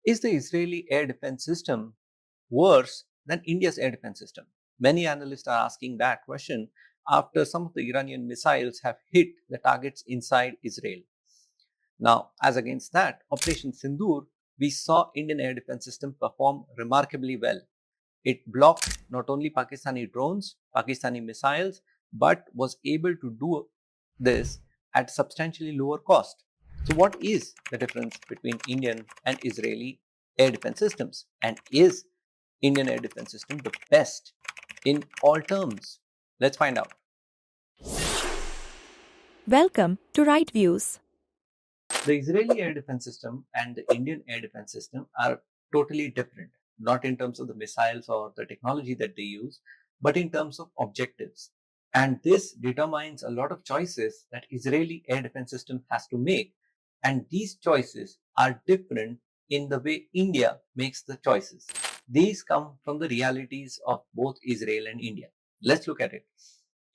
Is the Israeli air defense system worse than India's air defense system? Many analysts are asking that question after some of the Iranian missiles have hit the targets inside Israel. Now, as against that, Operation Sindoor, we saw Indian air defense system perform remarkably well. It blocked not only Pakistani drones, Pakistani missiles, but was able to do this at substantially lower cost. So, what is the difference between Indian and Israeli air defense systems? And is Indian air defense system the best in all terms? Let's find out. Welcome to RightVIEWS. The Israeli air defense system and the Indian air defense system are totally different, not in terms of the missiles or the technology that they use, but in terms of objectives. And this determines a lot of choices that Israeli air defense system has to make. And these choices are different in the way India makes the choices. These come from the realities of both Israel and India. Let's look at it.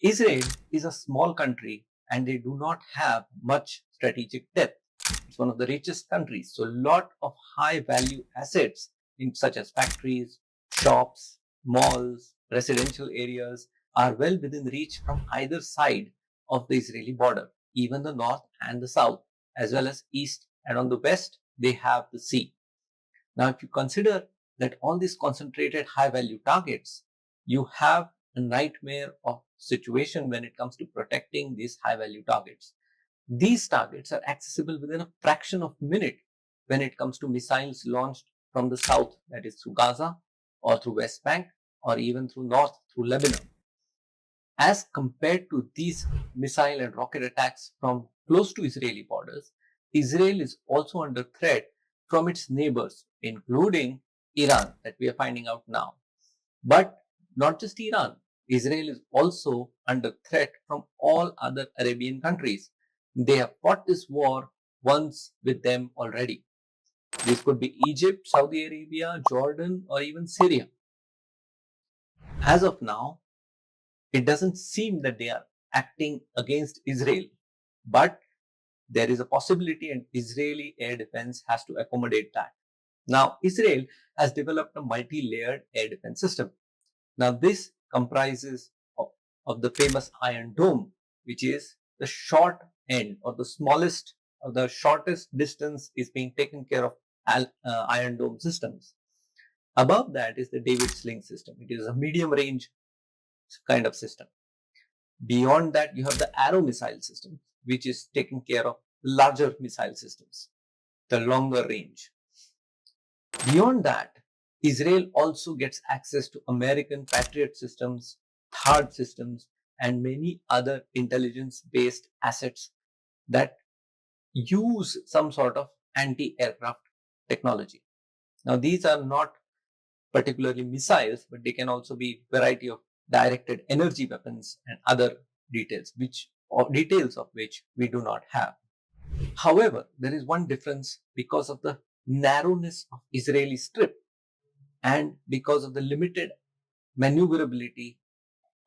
Israel is a small country and they do not have much strategic depth. It's one of the richest countries. So a lot of high value assets such as factories, shops, malls, residential areas are well within reach from either side of the Israeli border, even the north and the south, as well as east, and on the west, they have the sea. Now, if you consider that all these concentrated high value targets, you have a nightmare of situation when it comes to protecting these high value targets. These targets are accessible within a fraction of a minute when it comes to missiles launched from the south, that is through Gaza or through West Bank or even through north through Lebanon. As compared to these missile and rocket attacks from close to Israeli borders, Israel is also under threat from its neighbors, including Iran, that we are finding out now. But not just Iran, Israel is also under threat from all other Arabian countries. They have fought this war once with them already. This could be Egypt, Saudi Arabia, Jordan, or even Syria. As of now, it doesn't seem that they are acting against Israel, but there is a possibility and Israeli air defense has to accommodate that. Now, Israel has developed a multi-layered air defense system. Now, this comprises of the famous Iron Dome, which is the short end or the smallest or the shortest distance is being taken care of Iron Dome systems. Above that is the David Sling system. It is a medium range kind of system. Beyond that, you have the Arrow missile system, which is taking care of larger missile systems, the longer range. Beyond that, Israel also gets access to American Patriot systems, THAAD systems, and many other intelligence-based assets that use some sort of anti-aircraft technology. Now, these are not particularly missiles, but they can also be variety of directed energy weapons and other details, details of which we do not have. However, there is one difference because of the narrowness of Israeli strip and because of the limited maneuverability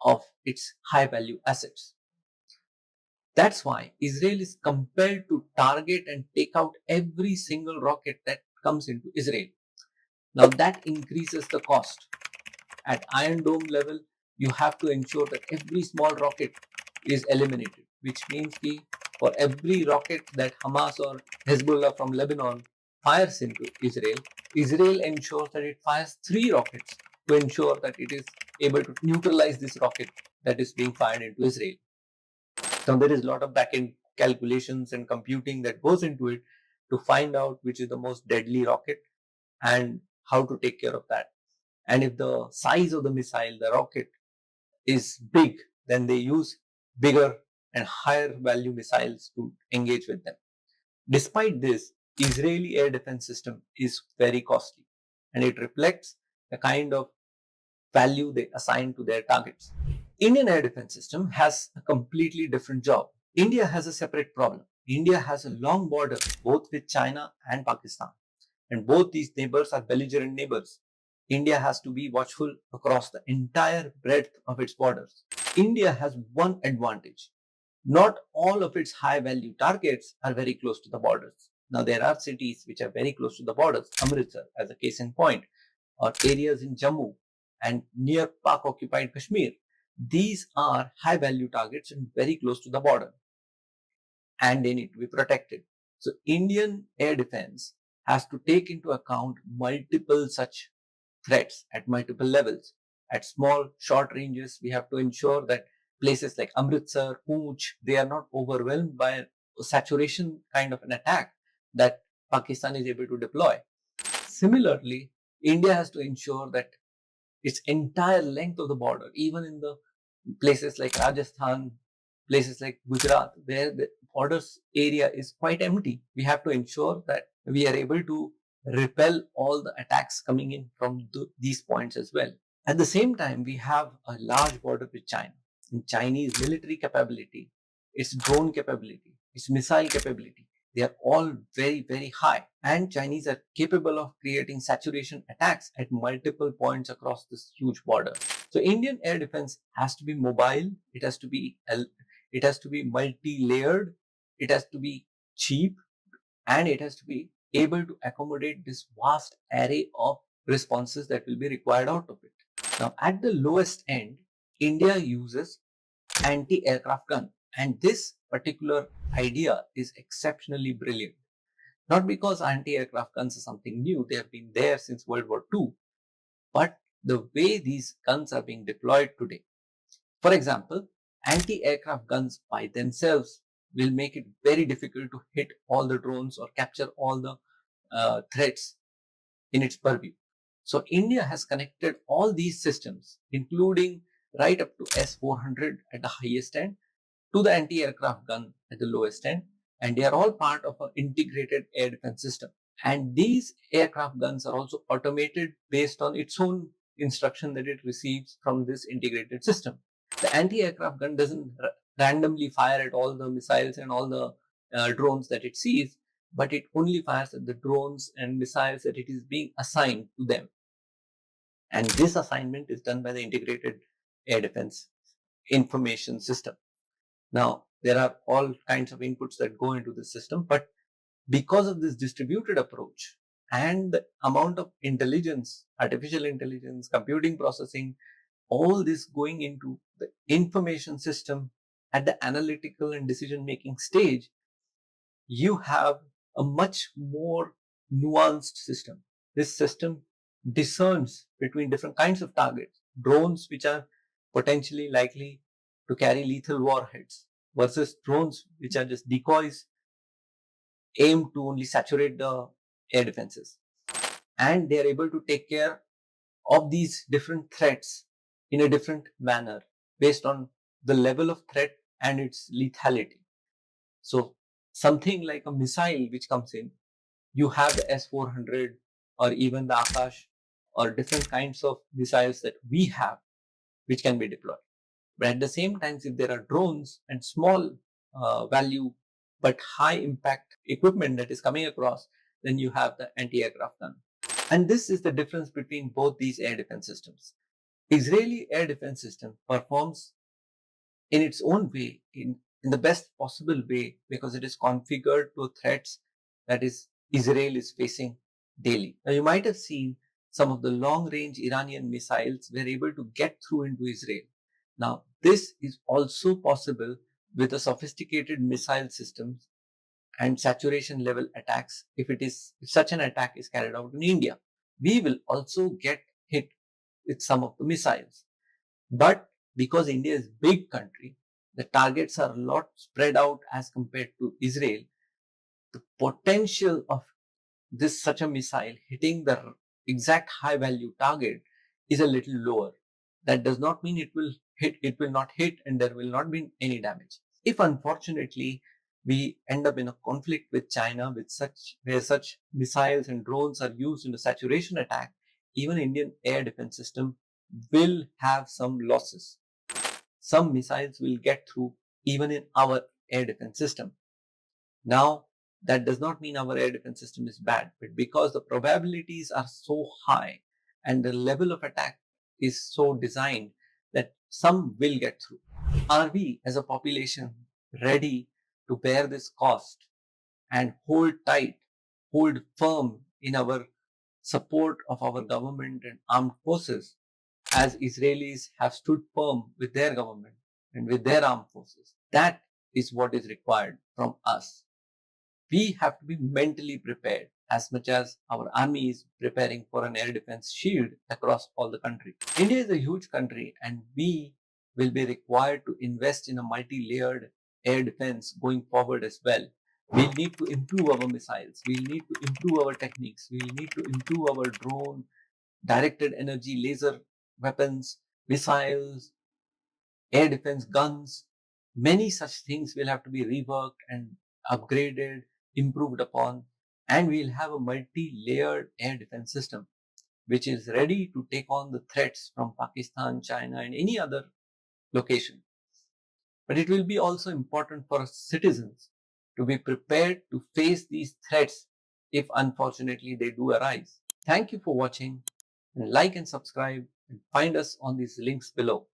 of its high value assets. That's why Israel is compelled to target and take out every single rocket that comes into Israel. Now that increases the cost. At Iron Dome level, you have to ensure that every small rocket is eliminated, which means that for every rocket that Hamas or Hezbollah from Lebanon fires into Israel, Israel ensures that it fires 3 rockets to ensure that it is able to neutralize this rocket that is being fired into Israel. Now, there is a lot of back-end calculations and computing that goes into it to find out which is the most deadly rocket and how to take care of that. And if the size of the missile, the rocket, is big, then they use bigger and higher value missiles to engage with them. Despite this, Israeli air defense system is very costly and it reflects the kind of value they assign to their targets. Indian air defense system has a completely different job. India has a separate problem. India has a long border both with China and Pakistan, and both these neighbors are belligerent neighbors. India has to be watchful across the entire breadth of its borders. India has one advantage. Not all of its high value targets are very close to the borders. Now, there are cities which are very close to the borders, Amritsar as a case in point, or areas in Jammu and near Pak occupied Kashmir. These are high value targets and very close to the border, and they need to be protected. So Indian air defense has to take into account multiple such threats at multiple levels. At small, short ranges, we have to ensure that places like Amritsar, Pooch, they are not overwhelmed by a saturation kind of an attack that Pakistan is able to deploy. Similarly, India has to ensure that its entire length of the border, even in the places like Rajasthan, places like Gujarat, where the borders area is quite empty, we have to ensure that we are able to repel all the attacks coming in from these points as well. At the same time, we have a large border with China. And Chinese military capability, its drone capability, its missile capability, they are all very, very high. And Chinese are capable of creating saturation attacks at multiple points across this huge border. So Indian air defense has to be mobile, it has to be multi-layered, it has to be cheap, and it has to be able to accommodate this vast array of responses that will be required out of it. Now, at the lowest end, India uses anti-aircraft gun, and this particular idea is exceptionally brilliant. Not because anti-aircraft guns are something new, they have been there since World War II, but the way these guns are being deployed today. For example, anti-aircraft guns by themselves will make it very difficult to hit all the drones or capture all the threats in its purview. So India has connected all these systems, including right up to S-400 at the highest end, to the anti-aircraft gun at the lowest end, and they are all part of an integrated air defense system. And these aircraft guns are also automated based on its own instruction that it receives from this integrated system. The anti-aircraft gun doesn't randomly fire at all the missiles and all the drones that it sees, but it only fires at the drones and missiles that it is being assigned to them. And this assignment is done by the integrated air defense information system. Now, there are all kinds of inputs that go into the system, but because of this distributed approach and the amount of intelligence, artificial intelligence, computing processing, all this going into the information system at the analytical and decision making stage, you have a much more nuanced system. This system discerns between different kinds of targets, drones which are potentially likely to carry lethal warheads versus drones which are just decoys aimed to only saturate the air defenses. And they are able to take care of these different threats in a different manner based on the level of threat and its lethality. So something like a missile which comes in, you have the S-400 or even the Akash or different kinds of missiles that we have which can be deployed. But at the same time, if there are drones and small value but high impact equipment that is coming across, then you have the anti-aircraft gun. And this is the difference between both these air defense systems. Israeli air defense system performs in its own way, in the best possible way, because it is configured to threats that is Israel is facing daily. Now, you might have seen some of the long-range Iranian missiles were able to get through into Israel. Now, this is also possible with the sophisticated missile systems and saturation level attacks. If such an attack is carried out in India, we will also get hit with some of the missiles. But because India is a big country, the targets are a lot spread out as compared to Israel. The potential of such a missile hitting the exact high value target is a little lower. That does not mean it will not hit and there will not be any damage. If unfortunately we end up in a conflict with China where such missiles and drones are used in a saturation attack, even Indian air defense system will have some losses. Some missiles will get through even in our air defense system. Now, that does not mean our air defense system is bad, but because the probabilities are so high and the level of attack is so designed that some will get through. Are we as a population ready to bear this cost and hold tight hold firm in our support of our government and armed forces, as Israelis have stood firm with their government and with their armed forces. That is what is required from us. We have to be mentally prepared as much as our army is preparing for an air defense shield across all the country. India is a huge country and we will be required to invest in a multi-layered air defense going forward as well. We'll need to improve our missiles. We'll need to improve our techniques. We'll need to improve our drone, directed energy, laser weapons, missiles, air defense guns. Many such things will have to be reworked and upgraded, improved upon, and we'll have a multi-layered air defense system which is ready to take on the threats from Pakistan, China, and any other location. But it will be also important for citizens to be prepared to face these threats if unfortunately they do arise. Thank you for watching, and like and subscribe and find us on these links below.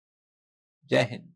Jai Hind.